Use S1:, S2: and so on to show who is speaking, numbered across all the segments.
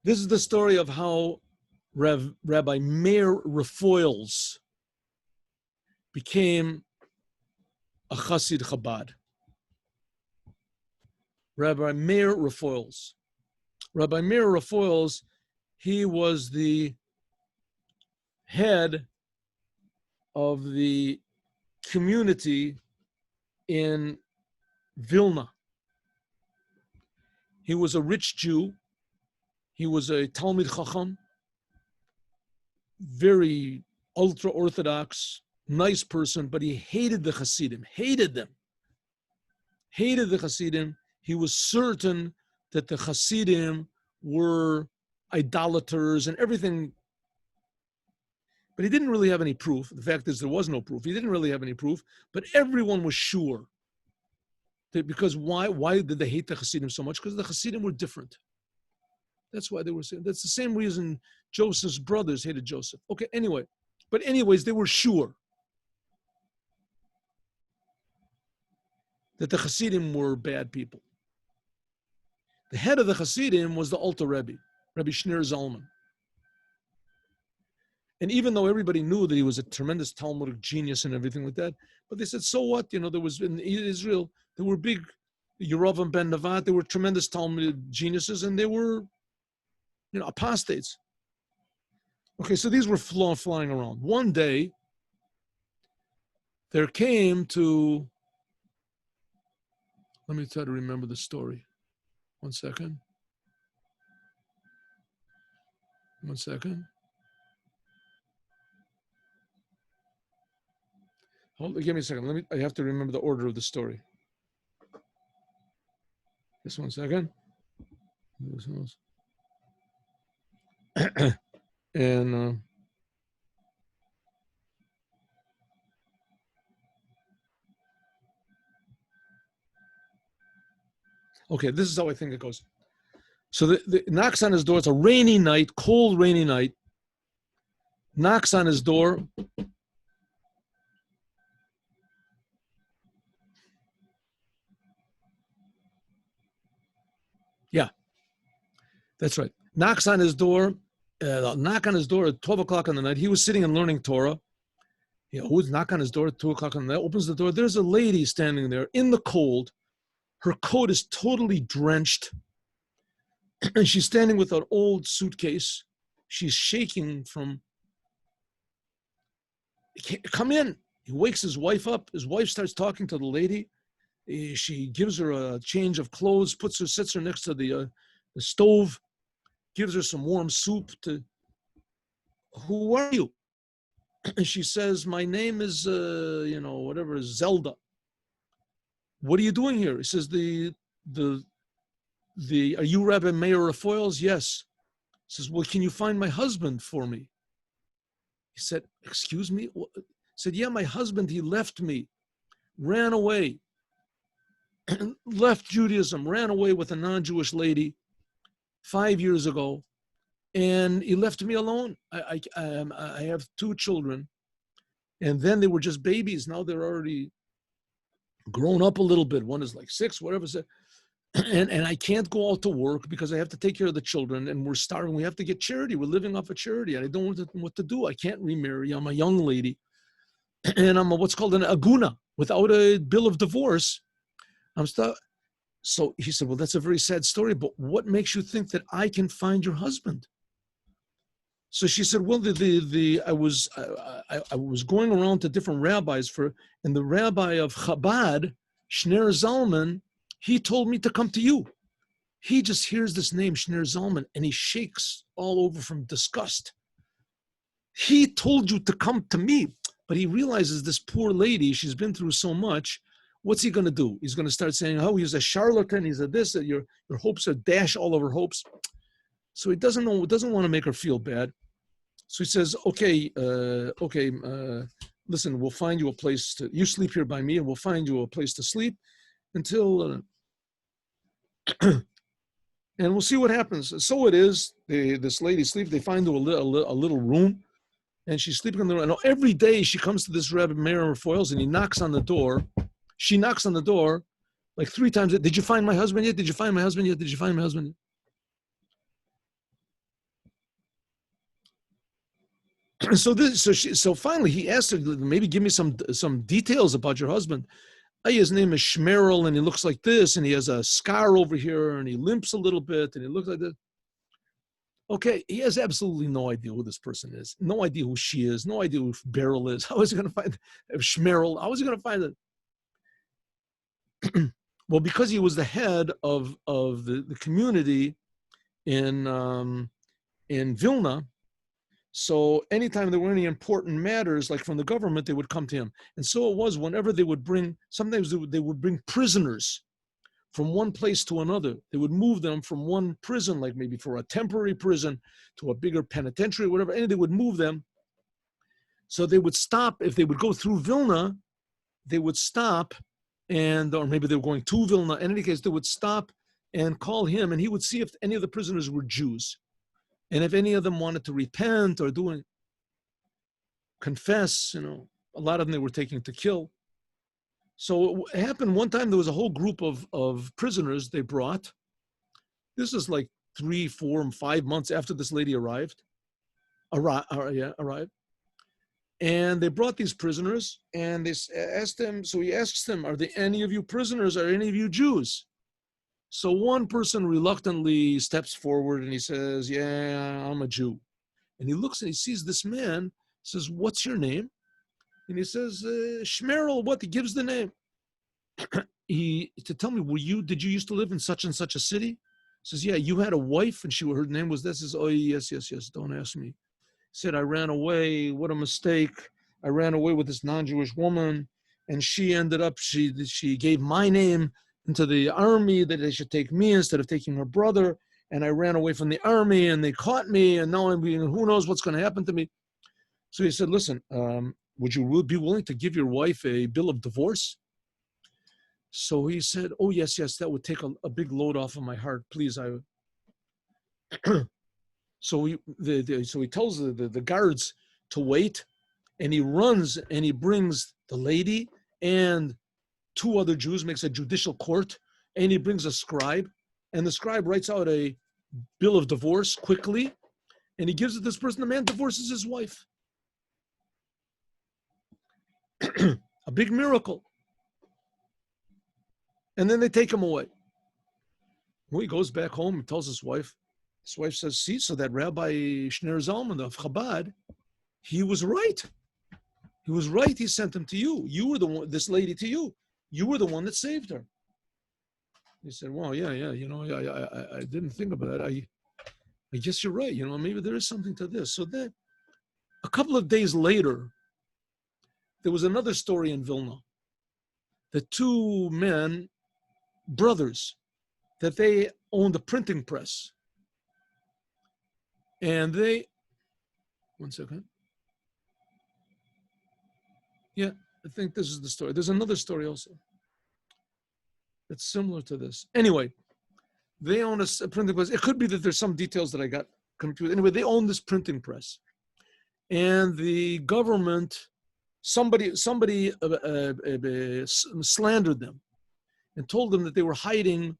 S1: This is the story of how Rabbi Meir Refoils became a Chassid Chabad. Rabbi Meir Refoils. Rabbi Meir Refoils, he was the head of the community in Vilna. He was a rich Jew. He was a Talmid Chacham, very ultra-Orthodox, nice person, but he hated the Chassidim, hated them. Hated the Chassidim. He was certain that the Chassidim were idolaters and everything. But he didn't really have any proof. The fact is, there was no proof. He didn't really have any proof, but everyone was sure. Because why did they hate the Chassidim so much? Because the Chassidim were different. That's why they were saying. That's the same reason Joseph's brothers hated Joseph. Okay, anyway. But anyways, they were sure that the Chassidim were bad people. The head of the Chassidim was the Alter Rebbe, Rabbi Shneur Zalman. And even though everybody knew that he was a tremendous Talmudic genius and everything like that, but they said, so what? You know, there was in Israel, there were big Yerovam ben Nevat, they were tremendous Talmudic geniuses, and they were, you know, apostates. Okay, so these were flying around. One day, there came to, let me try to remember the story. 1 second. 1 second. Give me a second. I have to remember the order of the story. Just 1 second. And okay, this is how I think it goes. So the knocks on his door. It's a rainy night, cold, rainy night. Knocks on his door. Yeah, that's right. Knocks on his door. Knock on his door at 12 o'clock in the night. He was sitting and learning Torah. Who would knock on his door at 2 o'clock in the night? Opens the door. There's a lady standing there in the cold. Her coat is totally drenched. And she's standing with an old suitcase. She's shaking from, come in. He wakes his wife up. His wife starts talking to the lady. She gives her a change of clothes, sits her next to the stove, gives her some warm soup to, who are you? And she says, my name is, Zelda. What are you doing here? He says, are you Rabbi Meir Refoils? Yes. He says, well, can you find my husband for me? He said, excuse me? He said, yeah, my husband, he left me, ran away, left Judaism, ran away with a non-Jewish lady 5 years ago, and he left me alone. I have 2 children, and then they were just babies. Now they're already grown up a little bit. One is like 6, whatever. And I can't go out to work because I have to take care of the children, and we're starving. We have to get charity. We're living off of charity, and I don't know what to do. I can't remarry. I'm a young lady, and I'm what's called an aguna. Without a bill of divorce, I'm stuck. So he said, well, that's a very sad story, but what makes you think that I can find your husband? So she said, well, I was going around to different rabbis and the rabbi of Chabad, Shneur Zalman, he told me to come to you. He just hears this name, Shneur Zalman, and he shakes all over from disgust. He told you to come to me, but he realizes this poor lady, she's been through so much. What's he going to do? He's going to start saying, oh, he's a charlatan, he's a this, your hopes are dashed, all of her hopes. So he doesn't want to make her feel bad. So he says, okay, listen, we'll find you a place you sleep here by me, and we'll find you a place to sleep until, and we'll see what happens. So it is, this lady sleeps, they find her a little room, and she's sleeping in the room. And every day she comes to this Rabbi Meir Refoils, and he knocks on the door. She knocks on the door like 3 times. Did you find my husband yet? Did you find my husband yet? Did you find my husband yet? So finally he asked her, maybe give me some details about your husband. Hey, his name is Shmerel, and he looks like this, and he has a scar over here, and he limps a little bit, and he looks like this. Okay, he has absolutely no idea who this person is, no idea who she is, no idea who Beryl is. How is he going to find Shmerel? How is he going to find it? Well, because he was the head of the community in Vilna, so anytime there were any important matters, like from the government, they would come to him. And so it was whenever they would bring, sometimes they would bring prisoners from one place to another. They would move them from one prison, like maybe for a temporary prison, to a bigger penitentiary, whatever, and they would move them. So they would stop, if they would go through Vilna, they would stop, or maybe they were going to Vilna. In any case, they would stop and call him, and he would see if any of the prisoners were Jews. And if any of them wanted to repent or confess, a lot of them they were taking to kill. So it happened one time, there was a whole group of prisoners they brought. This is like 3, 4, 5 months after this lady arrived. And they brought these prisoners, and they asked them, so he asks them, are there any of you prisoners, are any of you Jews? So one person reluctantly steps forward and he says, yeah, I'm a Jew. And he looks and he sees this man, says, what's your name? And he says, Shmerel, what? He gives the name. To tell me, did you used to live in such and such a city? He says, yeah, you had a wife and her name was this. He says, oh, yes, don't ask me. He said, I ran away, what a mistake. I ran away with this non-Jewish woman, and she ended up, she gave my name into the army, that they should take me instead of taking her brother, and I ran away from the army, and they caught me, and now who knows what's going to happen to me. So he said, listen, would you be willing to give your wife a bill of divorce? So he said, oh, yes, that would take a big load off of my heart, please. So he tells the guards to wait, and he runs and he brings the lady and 2 other Jews, makes a judicial court, and he brings a scribe, and the scribe writes out a bill of divorce quickly, and he gives it to this person. The man divorces his wife. A big miracle. And then they take him away. Well, he goes back home and tells his wife. His wife says, see, so that Rabbi Shner Zalman of Chabad, he was right. He was right. He sent him to you. You were the one, this lady to you. You were the one that saved her. He said, well, yeah, I didn't think about that. I guess you're right. Maybe there is something to this. So then a couple of days later, there was another story in Vilna. The 2 men, brothers, that they owned a printing press. And one second. Yeah, I think this is the story. There's another story also that's similar to this. Anyway, they own a printing press. It could be that there's some details that I got confused. Anyway, they own this printing press. And the government, somebody slandered them and told them that they were hiding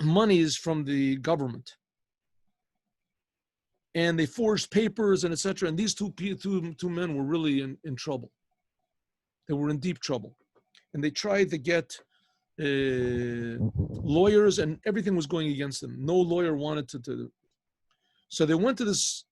S1: monies from the government. And they forged papers and etc. And these two men were really in trouble. They were in deep trouble. And they tried to get lawyers, and everything was going against them. No lawyer wanted to. So they went to this.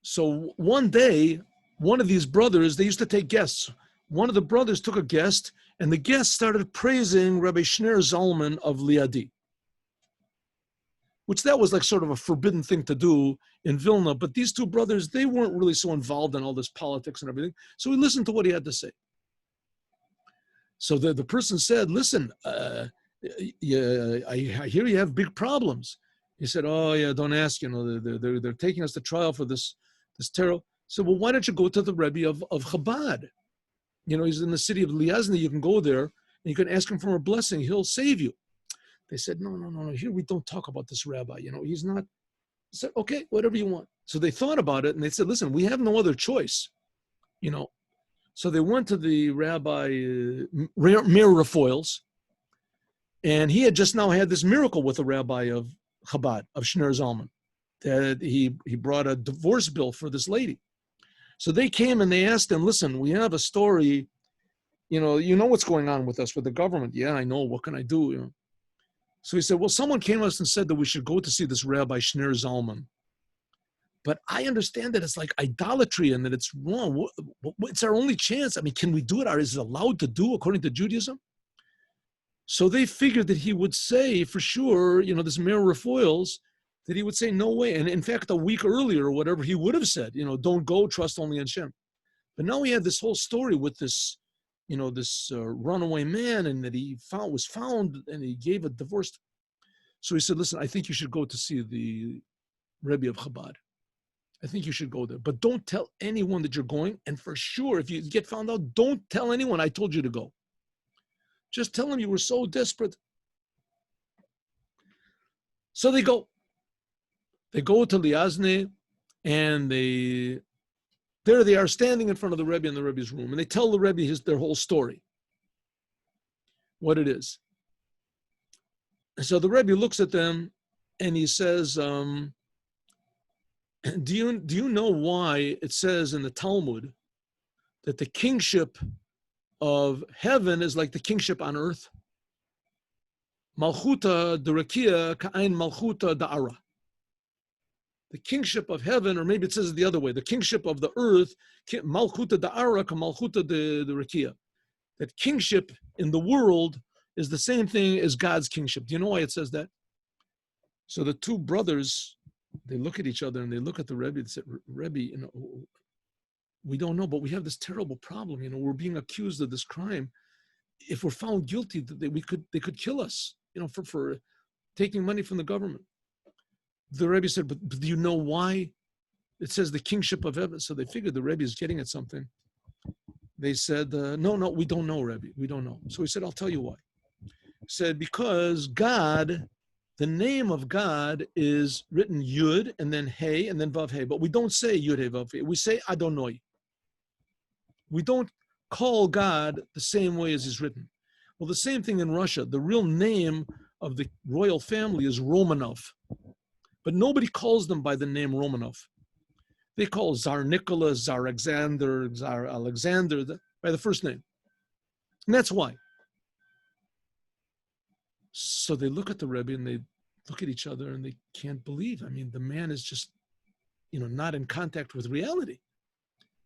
S1: So one day, one of these brothers, they used to take guests. One of the brothers took a guest, and the guest started praising Rabbi Shner Zalman of Liadi, which that was like sort of a forbidden thing to do in Vilna. But these 2 brothers, they weren't really so involved in all this politics and everything. So we listened to what he had to say. So the person said, listen, I hear you have big problems. He said, oh yeah, don't ask, they're taking us to trial for this terror. So, well, why don't you go to the Rebbe of Chabad? He's in the city of Liazny. You can go there and you can ask him for a blessing. He'll save you. They said, no, here we don't talk about this rabbi. He's not. I said, okay, whatever you want. So they thought about it and they said, listen, we have no other choice. So they went to the Rabbi Meir Rafoils, and he had just now had this miracle with the Rabbi of Chabad, of Shner Zalman, that he brought a divorce bill for this lady. So they came and they asked him, listen, we have a story, you know what's going on with us, with the government. Yeah, I know, what can I do? So he said, well, someone came to us and said that we should go to see this Rabbi Shneur Zalman. But I understand that it's like idolatry and that it's wrong. It's our only chance. I mean, can we do it? Or is it allowed to do according to Judaism? So they figured that he would say for sure, this Mayor Rafoils, that he would say no way. And in fact, a week earlier or whatever, he would have said, don't go, trust only in Shem. But now he had this whole story with this, this runaway man, and that he was found and he gave a divorce. So he said, listen, I think you should go to see the Rebbe of Chabad. I think you should go there. But don't tell anyone that you're going. And for sure, if you get found out, don't tell anyone I told you to go. Just tell them you were so desperate. So they go. They go to Liazne, and there they are standing in front of the Rebbe in the Rebbe's room. And they tell the Rebbe their whole story, what it is. And so the Rebbe looks at them and he says, do you know why it says in the Talmud that the kingship of heaven is like the kingship on earth? Malchuta d'Rakia ka'ain Malchuta da'ara. The kingship of heaven, or maybe it says it the other way, the kingship of the earth, Malchuta da'ara ka Malchuta d'Rakia. That kingship in the world is the same thing as God's kingship. Do you know why it says that? So the two brothers, they look at each other and they look at the Rebbe and say, Rebbe, we don't know, but we have this terrible problem. We're being accused of this crime. If we're found guilty, they could kill us, for taking money from the government. The Rebbe said, but do you know why it says the kingship of heaven? So they figured the Rebbe is getting at something. They said, no, we don't know, Rebbe. We don't know. So he said, I'll tell you why. He said, because God, the name of God is written Yud and then Hey and then Vav Hey, but we don't say Yud Hey Vav Hey. We say Adonai. We don't call God the same way as he's written. Well, the same thing in Russia. The real name of the royal family is Romanov, but nobody calls them by the name Romanov. They call Tsar Nicholas, Tsar Alexander, by the first name. And that's why. So they look at the Rebbe and they look at each other and they can't believe. I mean, the man is just, not in contact with reality.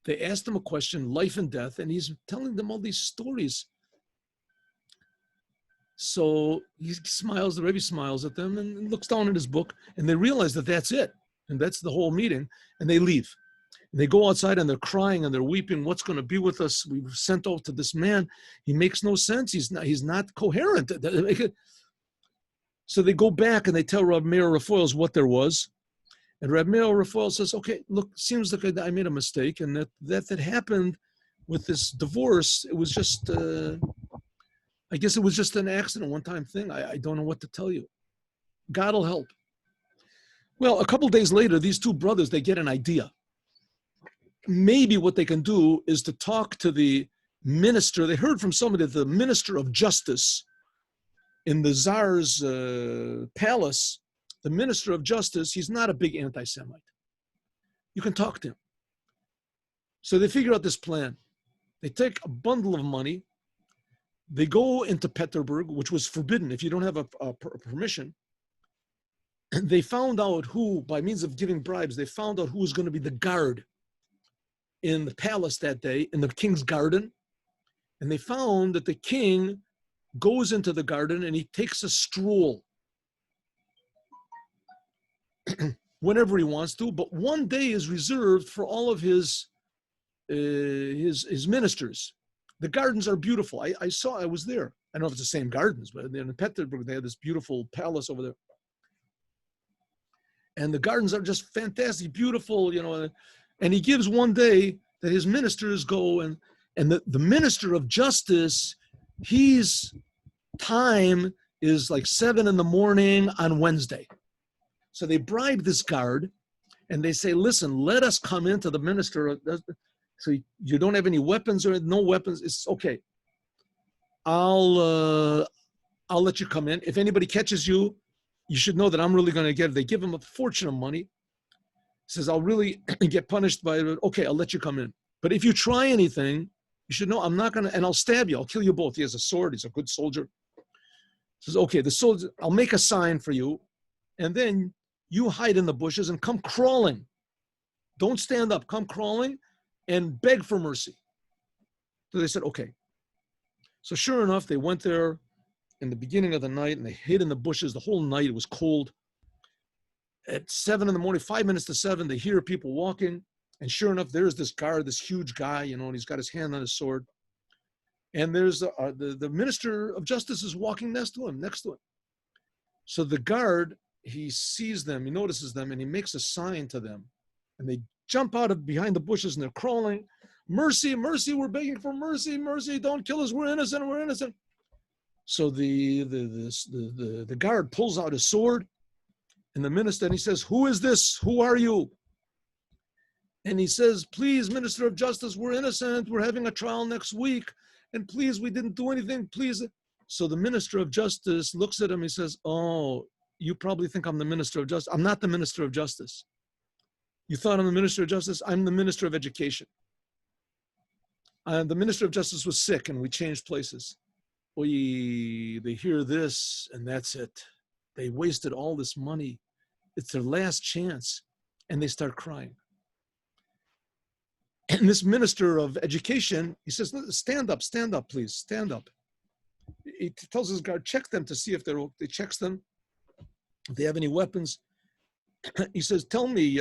S1: They asked him a question, life and death, and he's telling them all these stories. So he smiles, the Rebbe smiles at them and looks down at his book, and they realize that that's it. And that's the whole meeting, and they leave. And they go outside and they're crying and they're weeping. What's going to be with us? We were sent off to this man. He makes no sense. He's not coherent. So they go back and they tell Rabbi Meir Rafoils what there was. And Rabbi Meir Rafoils says, okay, look, seems like I made a mistake. And that happened with this divorce. It was just, I guess it was just an accident, one-time thing. I don't know what to tell you. God will help. Well, a couple days later, these two brothers, they get an idea. Maybe what they can do is to talk to the minister. They heard from somebody that the minister of justice in the Tsar's palace, the minister of justice, he's not a big anti-Semite. You can talk to him. So they figure out this plan. They take a bundle of money. They go into Petersburg, which was forbidden if you don't have a permission. And they found out who, by means of giving bribes, they found out who was going to be the guard in the palace that day, in the king's garden. And they found that the king goes into the garden and he takes a stroll whenever he wants to, but one day is reserved for all of his ministers. The gardens are beautiful. I was there. I don't know if it's the same gardens, but in Petersburg, they had this beautiful palace over there. And the gardens are just fantastic, beautiful, and he gives one day that his ministers go and the minister of justice, his time is like 7 a.m. on Wednesday. So they bribe this guard and they say, listen, let us come into the minister. So you don't have any weapons or no weapons. It's okay. I'll let you come in. If anybody catches you, you should know that I'm really going to get it. They give him a fortune of money. says, I'll really get punished by it. Okay, I'll let you come in. But if you try anything, you should know I'm not going to, and I'll stab you. I'll kill you both. He has a sword. He's a good soldier. He says, okay, the soldier, I'll make a sign for you. And then you hide in the bushes and come crawling. Don't stand up. Come crawling and beg for mercy. So they said, okay. So sure enough, they went there in the beginning of the night and they hid in the bushes the whole night. It was cold. At 7 in the morning, 5 minutes to 7, they hear people walking. And sure enough, there's this guard, this huge guy, you know, and he's got his hand on his sword. And there's the minister of justice is walking next to him. So the guard, he sees them, he notices them, and he makes a sign to them. And they jump out of behind the bushes and they're crawling. Mercy, mercy, we're begging for mercy, mercy, don't kill us, we're innocent, we're innocent. So the guard pulls out his sword, and the minister, and he says, who is this? Who are you? And he says, please, Minister of Justice, we're innocent, we're having a trial next week, and please, we didn't do anything, please. So the Minister of Justice looks at him, he says, oh, you probably think I'm the Minister of Justice. I'm not the Minister of Justice. You thought I'm the Minister of Justice? I'm the Minister of Education. The Minister of Justice was sick and we changed places. They hear this and that's it. They wasted all this money. It's their last chance. And they start crying. And this Minister of Education, he says, stand up, please, stand up. He tells his guard, check them to see if they checks them, if they have any weapons. He says, tell me,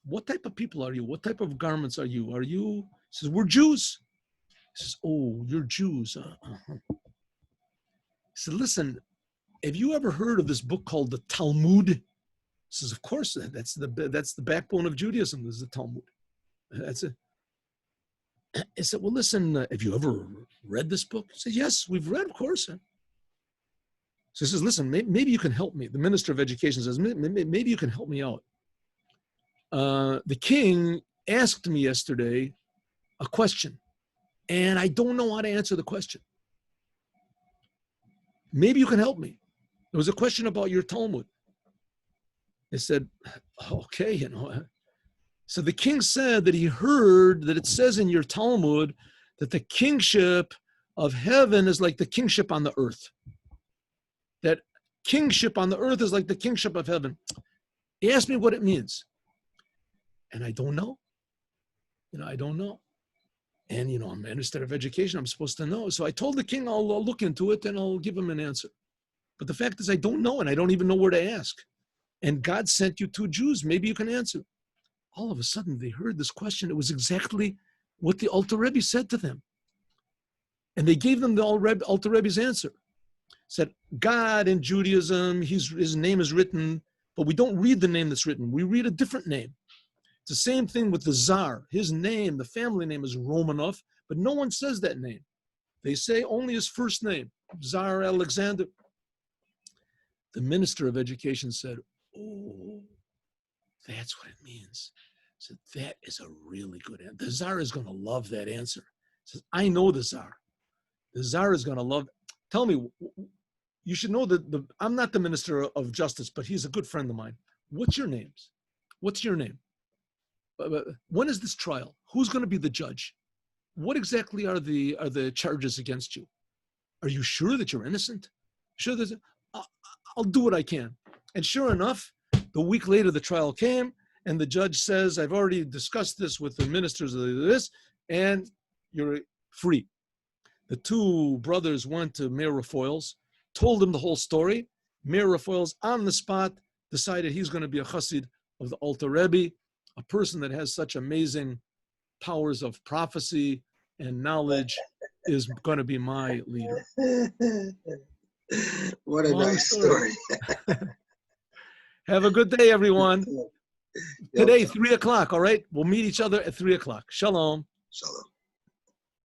S1: what type of people are you? What type of garments are you? He says, we're Jews. He says, oh, you're Jews. He said, listen, have you ever heard of this book called the Talmud? He says, of course, that's the backbone of Judaism, is the Talmud. That's it. I said, well, listen, have you ever read this book? He said, yes, we've read, of course. So he says, listen, maybe you can help me. The Minister of Education says, maybe you can help me out. The king asked me yesterday a question, and I don't know how to answer the question. Maybe you can help me. It was a question about your Talmud. I said, okay, you know. So the king said that he heard that it says in your Talmud that the kingship of heaven is like the kingship on the earth. That kingship on the earth is like the kingship of heaven. He asked me what it means. And I don't know. I don't know. And, I'm Minister of Education. I'm supposed to know. So I told the king I'll look into it and I'll give him an answer. But the fact is I don't know, and I don't even know where to ask. And God sent you two Jews. Maybe you can answer. All of a sudden, they heard this question. It was exactly what the Alter Rebbe said to them. And they gave them the Alter Rebbe's answer. Said, God in Judaism, his name is written, but we don't read the name that's written. We read a different name. It's the same thing with the Tsar. His name, the family name is Romanov, but no one says that name. They say only his first name, Tsar Alexander. The Minister of Education said, oh, that's what it means. So that is a really good answer. The Tsar is going to love that answer. He says, I know the Tsar. The Tsar is going to love. Tell me, you should know that I'm not the Minister of Justice, but he's a good friend of mine. What's your names? What's your name? When is this trial? Who's going to be the judge? What exactly are the charges against you? Are you sure that you're innocent? Sure that I'll do what I can. And sure enough, the week later, the trial came, and the judge says, I've already discussed this with the ministers of this, and you're free. The two brothers went to Mayor Rafoils, told him the whole story. Mayor Rafoils, on the spot, decided he's going to be a Chassid of the Alter Rebbe, a person that has such amazing powers of prophecy and knowledge is going to be my leader.
S2: What a nice story.
S1: Have a good day, everyone. Today, 3 o'clock, all right? We'll meet each other at 3 o'clock. Shalom.
S2: Shalom.